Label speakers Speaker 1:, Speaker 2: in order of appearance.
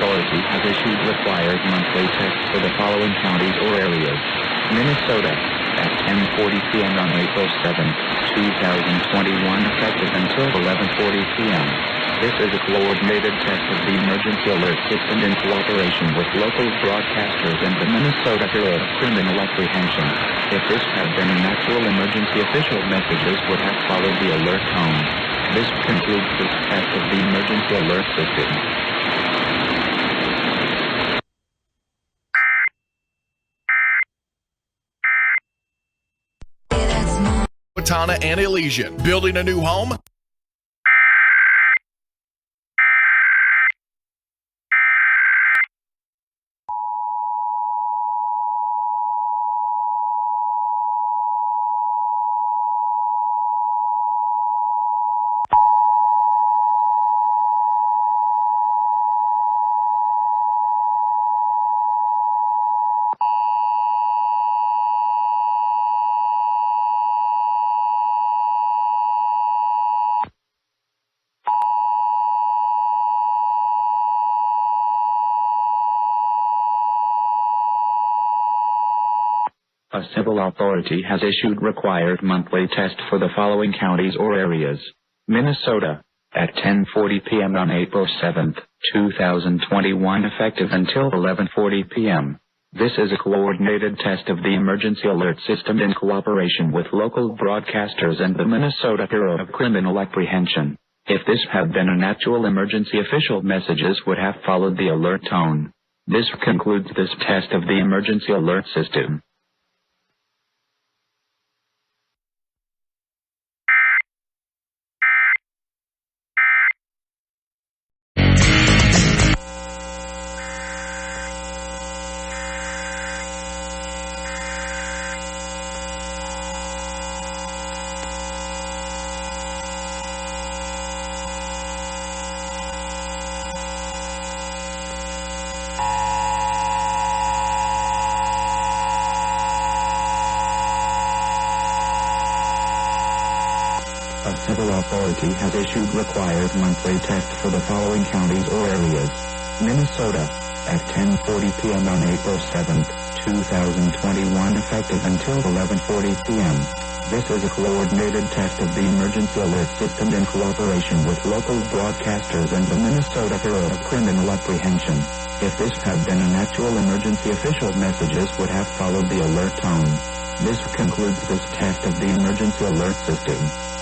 Speaker 1: Authority has issued required monthly tests for the following counties or areas. Minnesota, at 10:40 p.m. on April 7th, 2021, effective until 11:40 p.m. This is a coordinated test of the emergency alert system in cooperation with local broadcasters and the Minnesota Bureau of Criminal Apprehension. If this had been an actual emergency, official messages would have followed the alert tone. This concludes this test of the emergency alert system.
Speaker 2: Watana and Elysian. Building a new home?
Speaker 1: A civil authority has issued required monthly test for the following counties or areas. Minnesota, at 10:40 p.m. on April 7th, 2021, effective until 11:40 p.m. This is a coordinated test of the emergency alert system in cooperation with local broadcasters and the Minnesota Bureau of Criminal Apprehension. If this had been an actual emergency, official messages would have followed the alert tone. This concludes this test of the emergency alert system. A civil authority has issued required monthly test for the following counties or areas. Minnesota, at 10:40 p.m. on April 7th, 2021, effective until 11:40 p.m. This is a coordinated test of the emergency alert system in cooperation with local broadcasters and the Minnesota Bureau of Criminal Apprehension. If this had been an actual emergency, official messages would have followed the alert tone. This concludes this test of the emergency alert system.